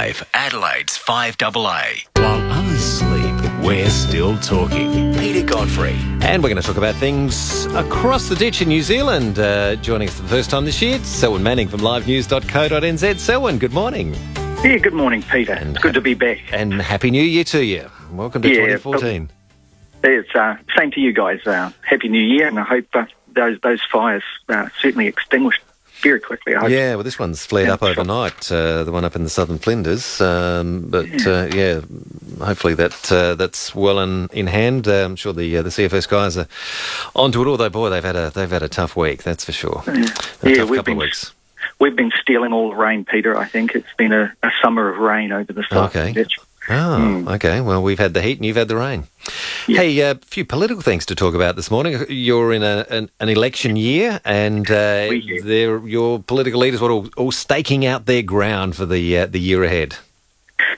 Adelaide's 5AA. While others sleep, we're still talking. Peter Godfrey. And we're going to talk about things across the ditch in New Zealand. Joining us for the first time this year, Selwyn Manning from livenews.co.nz. Selwyn, good morning. Yeah, good morning, Peter. It's good to be back. And Happy New Year to you. Welcome to 2014. It's same to you guys. Happy New Year, and I hope those fires certainly extinguished very quickly. I hope. Yeah, well, this one's flared up overnight, the one up in the southern Flinders. Hopefully that's well in hand. I'm sure the CFS guys are onto it. Although, boy, they've had a tough week, that's for sure. We've been stealing all the rain, Peter. I think it's been a summer of rain over the south. Okay. Okay. Well, we've had the heat and you've had the rain. Yeah. Hey, a few political things to talk about this morning. You're in an election year, and your political leaders were all staking out their ground for the year ahead.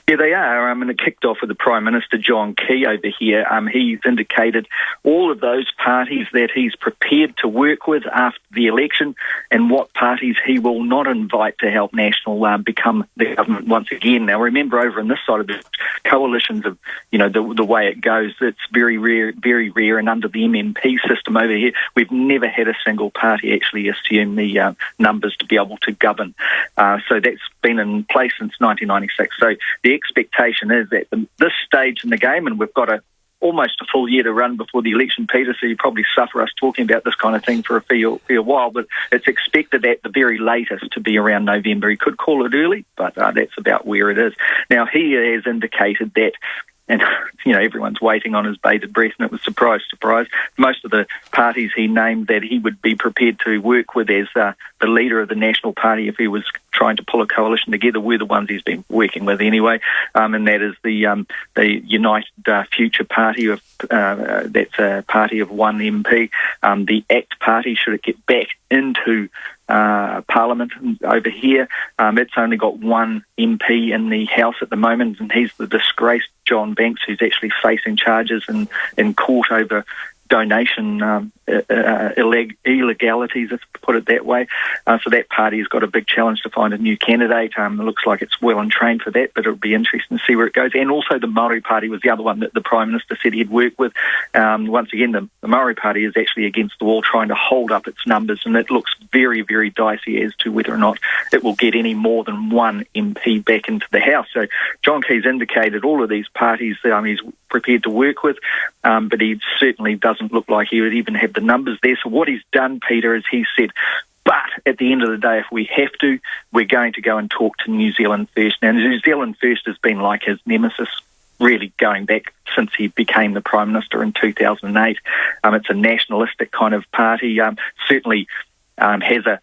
Yeah, they are. And it kicked off with the Prime Minister, John Key, over here. He's indicated all of those parties that he's prepared to work with after the election and what parties he will not invite to help National become the government once again. Now, remember, over on this side of the coalitions of, the way it goes, it's very rare. And under the MMP system over here, we've never had a single party actually assume the numbers to be able to govern. So that's been in place since 1996. So the expectation is that this stage in the game, and we've got almost a full year to run before the election, Peter, so you probably suffer us talking about this kind of thing for a fair while, but it's expected at the very latest to be around November. He could call it early, but that's about where it is. Now, he has indicated that, and, everyone's waiting on his bated breath, and it was surprise. Most of the parties he named that he would be prepared to work with as the leader of the National Party if he was trying to pull a coalition together were the ones he's been working with anyway, and that is the United Future Party, that's a party of one MP, the ACT Party, should it get back into Parliament over here. It's only got one MP in the House at the moment, and he's the disgraced John Banks, who's actually facing charges in court over donation illegalities, let's put it that way. So that party has got a big challenge to find a new candidate. It looks like it's well and trained for that, but it'll be interesting to see where it goes. And also the Maori Party was the other one that the Prime Minister said he'd work with. Once again, the Maori Party is actually against the wall trying to hold up its numbers, and it looks very, very dicey as to whether or not it will get any more than one MP back into the House. So John Key's indicated all of these parties he's prepared to work with, but he certainly doesn't look like he would even have the numbers there. So what he's done, Peter, is he said, but at the end of the day, if we have to, we're going to go and talk to New Zealand First. Now, New Zealand First has been like his nemesis really going back since he became the Prime Minister in 2008. It's a nationalistic kind of party, certainly has a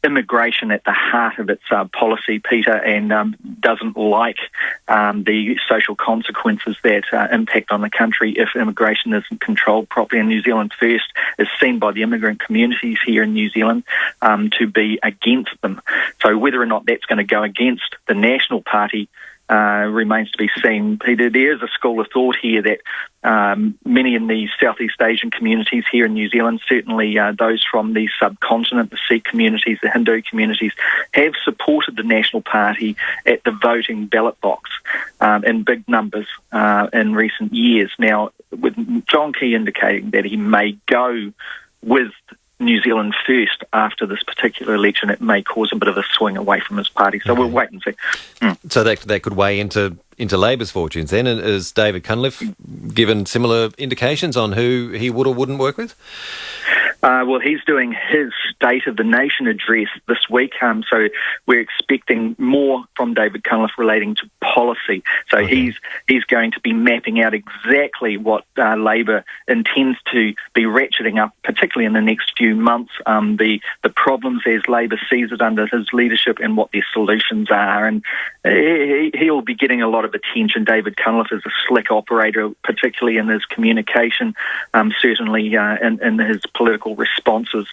immigration at the heart of its policy, Peter, and doesn't like the social consequences that impact on the country if immigration isn't controlled properly. And New Zealand First is seen by the immigrant communities here in New Zealand to be against them. So whether or not that's going to go against the National Party remains to be seen, Peter. There is a school of thought here that many in the Southeast Asian communities here in New Zealand, certainly those from the subcontinent, the Sikh communities, the Hindu communities, have supported the National Party at the voting ballot box in big numbers in recent years. Now, with John Key indicating that he may go with New Zealand First after this particular election, it may cause a bit of a swing away from his party. So we'll wait and see. So that could weigh into Labour's fortunes then. And is David Cunliffe given similar indications on who he would or wouldn't work with? Well, he's doing his State of the Nation address this week, so we're expecting more from David Cunliffe relating to policy. So he's going to be mapping out exactly what Labor intends to be ratcheting up, particularly in the next few months, the problems as Labor sees it under his leadership and what their solutions are. And he'll be getting a lot of attention. David Cunliffe is a slick operator, particularly in his communication, certainly in his political responses.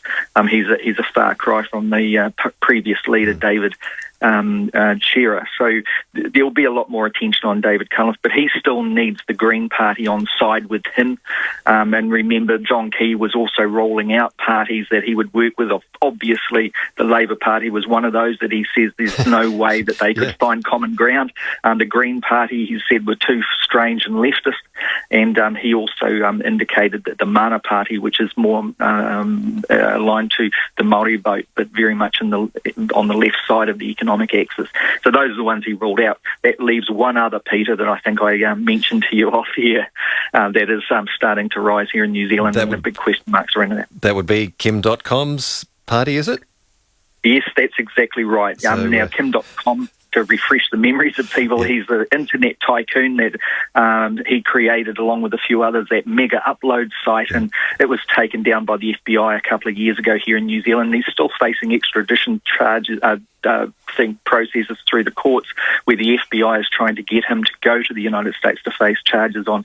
He's a far cry from the previous leader, David Shearer. So there'll be a lot more attention on David Cullis, but he still needs the Green Party on side with him. And remember, John Key was also rolling out parties that he would work with. Obviously, the Labour Party was one of those that he says there's no way that they could find common ground. The Green Party, he said, were too strange and leftist. And he also indicated that the Mana Party, which is more aligned to the Māori vote, but very much on the left side of the economic axis. So those are the ones he ruled out. That leaves one other, Peter, that I think I mentioned to you off here, that is starting to rise here in New Zealand, and the big question marks around that. That would be Kim.com's party, is it? Yes, that's exactly right. So, now, Kim.com, to refresh the memories of people, he's the internet tycoon that he created, along with a few others, that mega upload site, and it was taken down by the FBI a couple of years ago here in New Zealand. He's still facing extradition charges, processes through the courts where the FBI is trying to get him to go to the United States to face charges on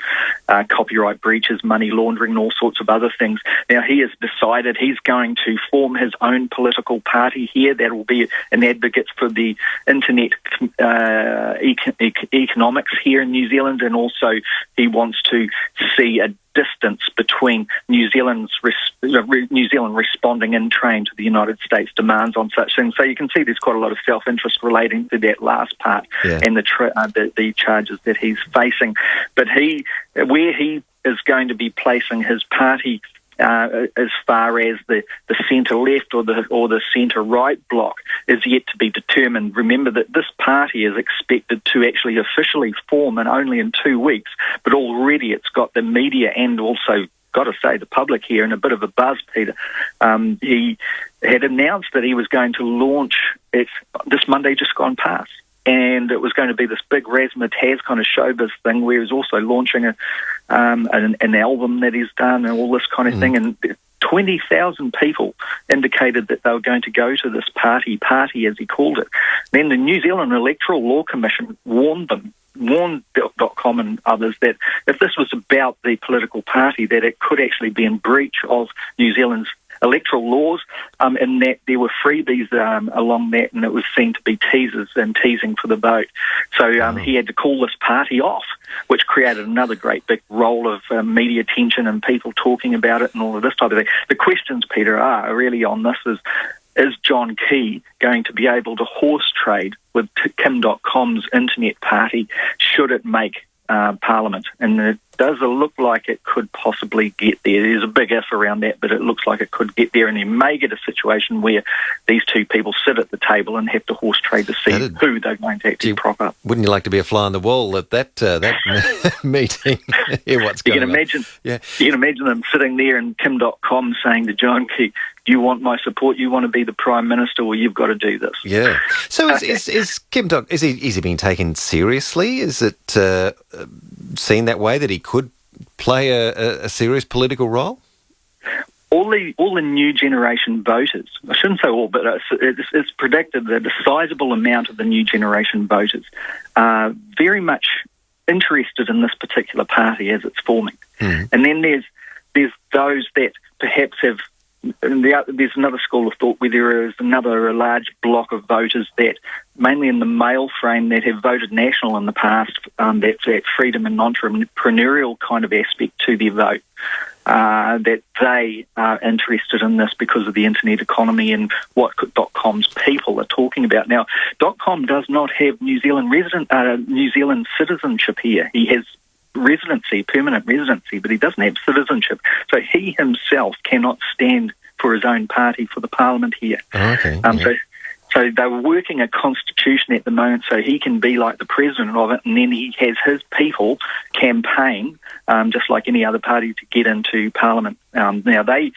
copyright breaches, money laundering, and all sorts of other things. Now, he has decided he's going to form his own political party here that will be an advocate for the internet economics here in New Zealand, and also he wants to see a distance between New Zealand responding in train to the United States demands on such things. So you can see there's quite a lot of self-interest relating to that last part and the charges that he's facing. But where he is going to be placing his party as far as the centre-left or the centre-right bloc is yet to be determined. Remember that this party is expected to actually officially form in only in 2 weeks, but already it's got the media and also, got to say, the public here in a bit of a buzz, Peter. He had announced that he was going to launch it this Monday just gone past. And it was going to be this big razzmatazz kind of showbiz thing where he's also launching an album that he's done and all this kind of thing. And 20,000 people indicated that they were going to go to this party as he called it. Then the New Zealand Electoral Law Commission warned .com and others that if this was about the political party, that it could actually be in breach of New Zealand's electoral laws, and that there were freebies along that, and it was seen to be teasers and teasing for the vote. So he had to call this party off, which created another great big roll of media attention and people talking about it and all of this type of thing. The questions, Peter, are really on this is John Key going to be able to horse trade with Kim.com's internet party should it make Parliament? And it does look like it could possibly get there. There's a big if around that, but it looks like it could get there, and you may get a situation where these two people sit at the table and have to horse trade to see who they're going to actually prop up. Wouldn't you like to be a fly on the wall at that meeting? Hear what's going on. You can imagine them sitting there and Kim.com saying to John Key, "Do you want my support? You want to be the Prime Minister? Well, you've got to do this." Yeah. So is Kim is he being taken seriously? Is it seen that way, that he could play a serious political role? All the new generation voters, I shouldn't say all, but it's predicted that a sizable amount of the new generation voters are very much interested in this particular party as it's forming. And then there's those that perhaps have. There's another school of thought where there is another large block of voters that, mainly in the male frame, that have voted National in the past, that's that freedom and entrepreneurial kind of aspect to their vote, that they are interested in this because of the internet economy and what .com's people are talking about. Now, .com does not have New Zealand citizenship here. He has permanent residency, but he doesn't have citizenship. So he himself cannot stand for his own party for the Parliament here. So they're working a constitution at the moment so he can be like the president of it, and then he has his people campaign, just like any other party, to get into Parliament. Now, they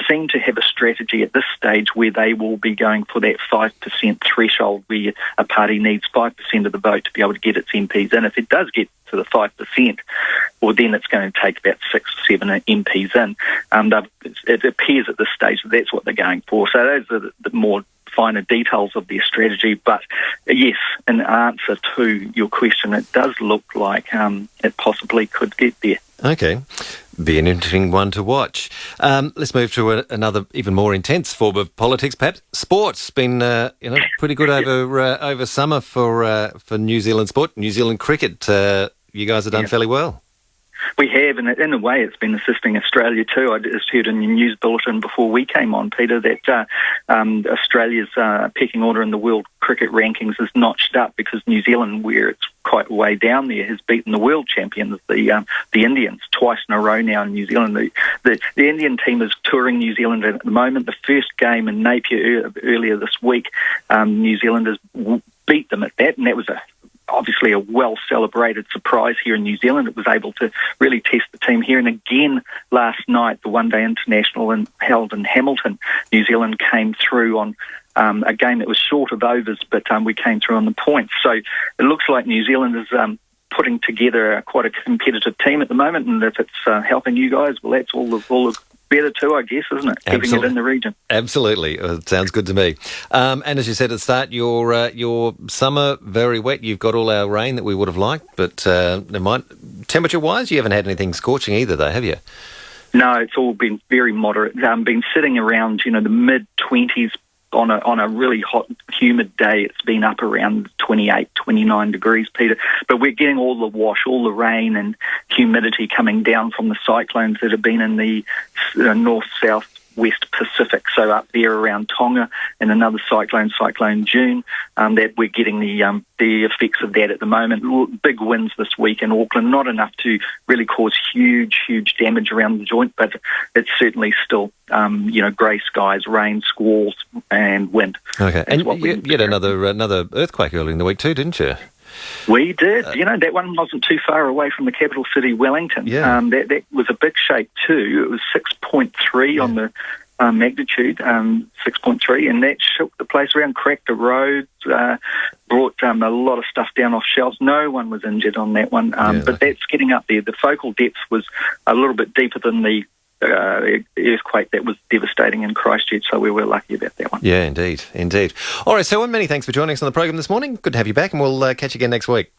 seem to have a strategy at this stage where they will be going for that 5% threshold where a party needs 5% of the vote to be able to get its MPs in. If it does get to the 5%, well, then it's going to take about 6 or 7 MPs in. It appears at this stage that that's what they're going for. So those are the more finer details of their strategy. But yes, in answer to your question, it does look like it possibly could get there. Okay. Be an interesting one to watch. Let's move to another even more intense form of politics, perhaps. Sports been pretty good over summer for New Zealand sport. New Zealand cricket, you guys have done fairly well. We have, and in a way it's been assisting Australia too. I just heard in your news bulletin before we came on, Peter, that Australia's pecking order in the world cricket rankings is notched up because New Zealand, where it's quite way down there, has beaten the world champions, the Indians, twice in a row now in New Zealand. The Indian team is touring New Zealand at the moment. The first game in Napier earlier this week, New Zealanders beat them at that, and that was obviously a well-celebrated surprise here in New Zealand. It was able to really test the team here. And again, last night, the one-day international held in Hamilton, New Zealand came through on a game that was short of overs, but we came through on the points. So it looks like New Zealand is putting together quite a competitive team at the moment, and if it's helping you guys, well, that's all the better too, I guess, isn't it? Keeping it in the region. Absolutely. It sounds good to me. And as you said at the start, your summer very wet. You've got all our rain that we would have liked, but temperature-wise, you haven't had anything scorching either, though, have you? No, it's all been very moderate. Been sitting around, the mid-20s on a really hot, humid day. It's been up around 28, 29 degrees, Peter. But we're getting all the wash, all the rain and humidity coming down from the cyclones that have been in the north, south, west Pacific. So up there around Tonga and another cyclone June, that we're getting the effects of that at the moment. Big winds this week in Auckland, not enough to really cause huge damage around the joint, but it's certainly still, grey skies, rain, squalls and wind. Okay, and you had another earthquake earlier in the week too, didn't you? We did. That one wasn't too far away from the capital city, Wellington. Yeah. That was a big shake too. It was 6.3 on the magnitude, 6.3, and that shook the place around, cracked the roads, brought a lot of stuff down off shelves. No one was injured on that one, but that's getting up there. The focal depth was a little bit deeper than the earthquake that was devastating in Christchurch, so we were lucky about that one. Yeah, indeed. All right, Selwyn, many thanks for joining us on the program this morning. Good to have you back, and we'll catch you again next week.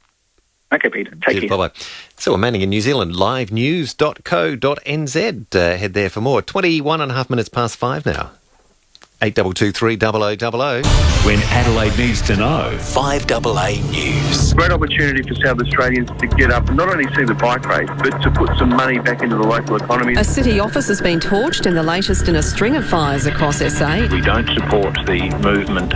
Okay, Peter. Take care. Bye-bye. So we're Manning in New Zealand, livenews.co.nz. Head there for more. 21.5 minutes past 5 now. 8223 0000. When Adelaide needs to know, 5AA News. Great opportunity for South Australians to get up and not only see the bike race, but to put some money back into the local economy. A city office has been torched in the latest in a string of fires across SA. We don't support the movement